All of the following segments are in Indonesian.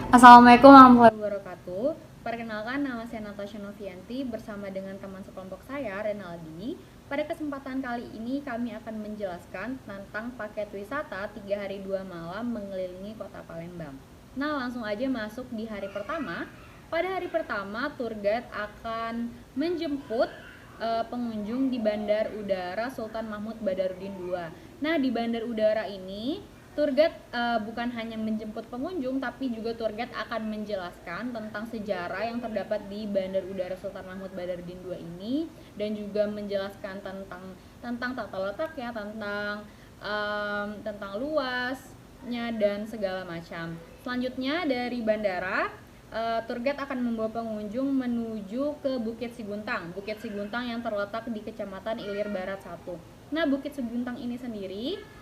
Assalamualaikum warahmatullahi wabarakatuh. Perkenalkan, nama saya Natasha Novianti bersama dengan teman sekelompok saya, Renaldi. Pada kesempatan kali ini kami akan menjelaskan tentang paket wisata 3 hari 2 malam mengelilingi kota Palembang. Nah, langsung aja masuk di hari pertama. Pada hari pertama, tour guide akan menjemput pengunjung di Bandar Udara Sultan Mahmud Badarudin II. Nah, di Bandar Udara ini tour guide bukan hanya menjemput pengunjung, tapi juga tour guide akan menjelaskan tentang sejarah yang terdapat di Bandar Udara Sultan Mahmud Badarudin II ini, dan juga menjelaskan tentang tata letaknya, tentang luasnya dan segala macam. Selanjutnya dari bandara, tour guide akan membawa pengunjung menuju ke Bukit Siguntang. Bukit Siguntang yang terletak di Kecamatan Ilir Barat 1. Nah, Bukit Siguntang ini sendiri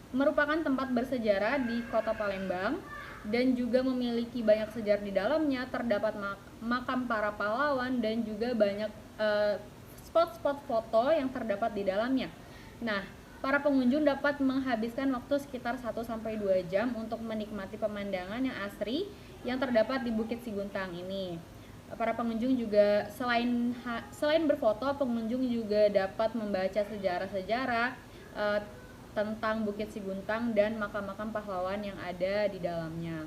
merupakan tempat bersejarah di kota Palembang dan juga memiliki banyak sejarah di dalamnya. Terdapat makam para pahlawan dan juga banyak spot-spot foto yang terdapat di dalamnya. Nah, para pengunjung dapat menghabiskan waktu sekitar 1-2 jam untuk menikmati pemandangan yang asri yang terdapat di Bukit Siguntang ini. Para pengunjung juga selain berfoto, pengunjung juga dapat membaca sejarah-sejarah tentang Bukit Siguntang dan makam-makam pahlawan yang ada di dalamnya.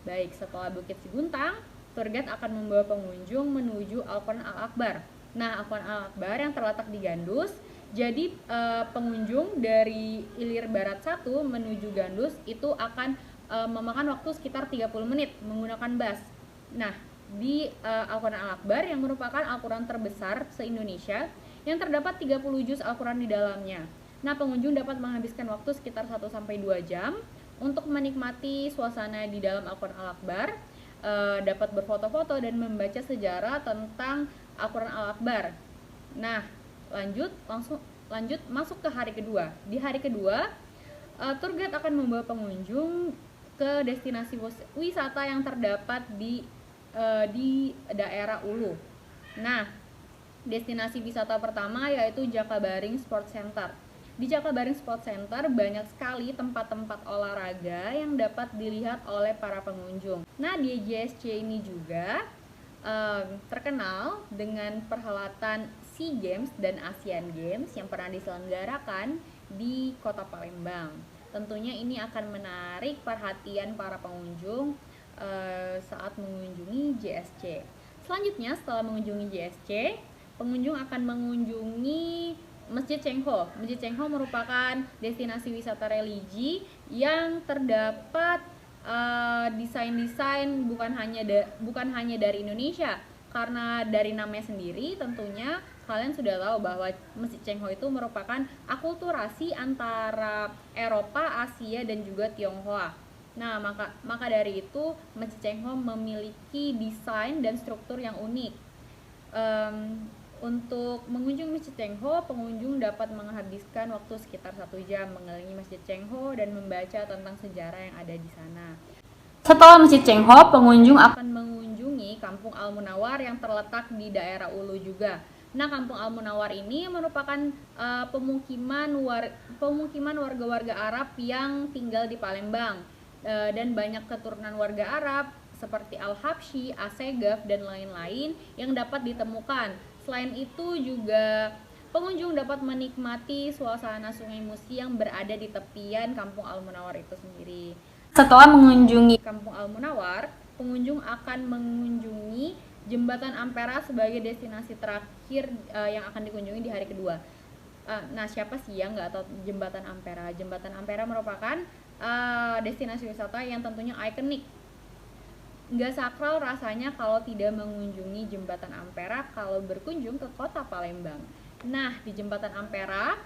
Baik, setelah Bukit Siguntang, tour guide akan membawa pengunjung menuju Alquran Al-Akbar. Nah, Alquran Al-Akbar yang terletak di Gandus. Jadi pengunjung dari Ilir Barat 1 menuju Gandus itu akan memakan waktu sekitar 30 menit menggunakan bus. Nah, di Al-Quran Al-Akbar yang merupakan Al-Quran terbesar se-Indonesia yang terdapat 30 juz Al-Quran di dalamnya. Nah, pengunjung dapat menghabiskan waktu sekitar 1-2 jam untuk menikmati suasana di dalam Al-Quran Al-Akbar, dapat berfoto-foto dan membaca sejarah tentang Al-Quran Al-Akbar. Nah, lanjut masuk ke hari kedua. Di hari kedua, tour guide akan membawa pengunjung ke destinasi wisata yang terdapat di daerah Ulu. Nah, destinasi wisata pertama yaitu Jakabaring Sport Center. Di Jakabaring Sport Center banyak sekali tempat-tempat olahraga yang dapat dilihat oleh para pengunjung. Nah, di JSC ini juga terkenal dengan perhelatan SEA Games dan Asian Games yang pernah diselenggarakan di kota Palembang. Tentunya ini akan menarik perhatian para pengunjung saat mengunjungi JSC. Selanjutnya, setelah mengunjungi JSC, pengunjung akan mengunjungi Masjid Cengho. Masjid Cengho merupakan destinasi wisata religi yang terdapat desain-desain bukan hanya dari Indonesia. Karena dari namanya sendiri, tentunya kalian sudah tahu bahwa Masjid Cengho itu merupakan akulturasi antara Eropa, Asia, dan juga Tionghoa. Nah, maka dari itu Masjid Cengho memiliki desain dan struktur yang unik. Untuk mengunjungi Masjid Cengho, pengunjung dapat menghabiskan waktu sekitar 1 jam mengelilingi Masjid Cengho dan membaca tentang sejarah yang ada di sana. Setelah Masjid Cengho, pengunjung akan mengunjungi Kampung Al-Munawar yang terletak di daerah Ulu juga. Nah, Kampung Al-Munawar ini merupakan pemukiman warga-warga Arab yang tinggal di Palembang, dan banyak keturunan warga Arab seperti Al-Habsyi, Assegaf, dan lain-lain yang dapat ditemukan. Selain itu juga pengunjung dapat menikmati suasana Sungai Musi yang berada di tepian Kampung Al-Munawar itu sendiri. Setelah mengunjungi Kampung Al-Munawar, pengunjung akan mengunjungi Jembatan Ampera sebagai destinasi terakhir yang akan dikunjungi di hari kedua. Nah, siapa sih yang nggak tahu Jembatan Ampera? Jembatan Ampera merupakan destinasi wisata yang tentunya ikonik. Nggak sakral rasanya kalau tidak mengunjungi Jembatan Ampera kalau berkunjung ke kota Palembang. Nah, di Jembatan Ampera,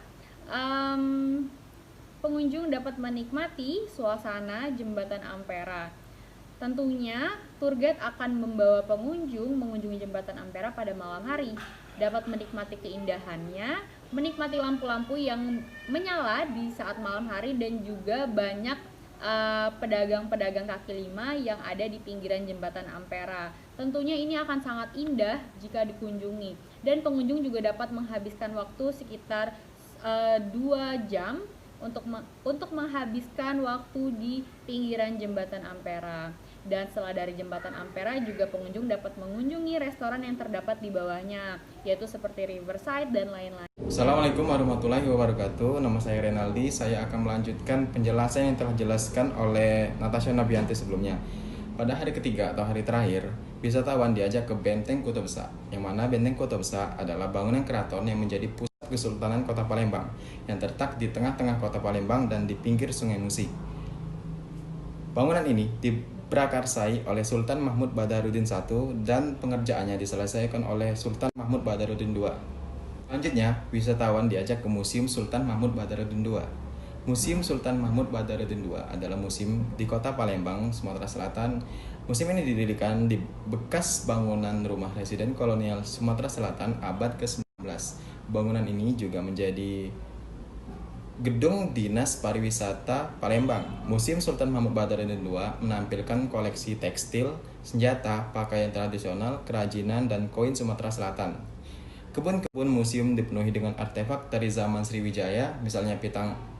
pengunjung dapat menikmati suasana Jembatan Ampera. Tentunya, tour guide akan membawa pengunjung mengunjungi Jembatan Ampera pada malam hari. Dapat menikmati keindahannya, menikmati lampu-lampu yang menyala di saat malam hari, dan juga banyak pedagang-pedagang kaki lima yang ada di pinggiran Jembatan Ampera. Tentunya ini akan sangat indah jika dikunjungi, dan pengunjung juga dapat menghabiskan waktu sekitar 2 jam untuk menghabiskan waktu di pinggiran jembatan Ampera. Dan setelah dari jembatan Ampera juga pengunjung dapat mengunjungi restoran yang terdapat di bawahnya, yaitu seperti Riverside dan lain-lain. Assalamualaikum warahmatullahi wabarakatuh. Nama saya Renaldi. Saya akan melanjutkan penjelasan yang telah dijelaskan oleh Natasha Nabianti sebelumnya. Pada hari ketiga atau hari terakhir, wisatawan diajak ke Benteng Kota Besar, yang mana Benteng Kota Besar adalah bangunan keraton yang menjadi pusat Kesultanan Kota Palembang, yang terletak di tengah-tengah Kota Palembang dan di pinggir Sungai Musi. Bangunan ini diprakarsai oleh Sultan Mahmud Badarudin I dan pengerjaannya diselesaikan oleh Sultan Mahmud Badarudin II. Selanjutnya, wisatawan diajak ke Museum Sultan Mahmud Badarudin II. Museum Sultan Mahmud Badarudin II adalah museum di Kota Palembang, Sumatera Selatan. Museum ini didirikan di bekas bangunan rumah residen kolonial Sumatera Selatan abad ke-19. Bangunan ini juga menjadi gedung Dinas Pariwisata Palembang. Museum Sultan Mahmud Badarudin II menampilkan koleksi tekstil, senjata, pakaian tradisional, kerajinan, dan koin Sumatera Selatan. Kebun-kebun museum dipenuhi dengan artefak dari zaman Sriwijaya, misalnya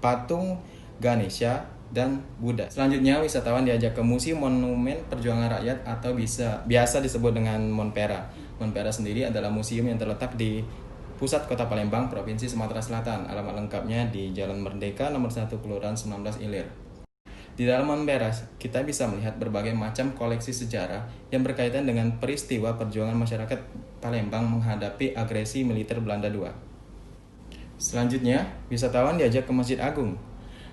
patung Ganesha dan Buddha. Selanjutnya, wisatawan diajak ke Museum Monumen Perjuangan Rakyat atau biasa disebut dengan Monpera. Monpera sendiri adalah museum yang terletak di pusat Kota Palembang, Provinsi Sumatera Selatan. Alamat lengkapnya di Jalan Merdeka nomor 1 Kelurahan 19 Ilir. Di dalam Monpera, kita bisa melihat berbagai macam koleksi sejarah yang berkaitan dengan peristiwa perjuangan masyarakat Palembang menghadapi agresi militer Belanda II. Selanjutnya, wisatawan diajak ke Masjid Agung.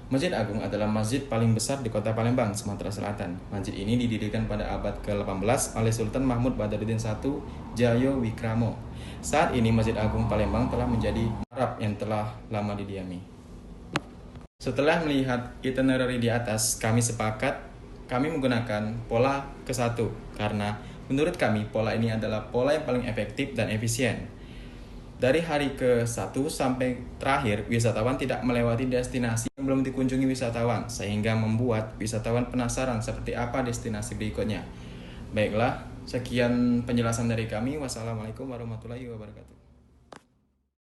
Masjid Agung adalah masjid paling besar di Kota Palembang, Sumatera Selatan. Masjid ini didirikan pada abad ke-18 oleh Sultan Mahmud Badarudin I Jayo Wikramo. Saat ini Masjid Agung Palembang telah menjadi Arab yang telah lama didiami. Setelah melihat itinerary di atas, kami sepakat kami menggunakan pola ke-1 karena menurut kami pola ini adalah pola yang paling efektif dan efisien. Dari hari ke-1 sampai terakhir, wisatawan tidak melewati destinasi yang belum dikunjungi wisatawan, sehingga membuat wisatawan penasaran seperti apa destinasi berikutnya. Baiklah, sekian penjelasan dari kami. Wassalamualaikum warahmatullahi wabarakatuh.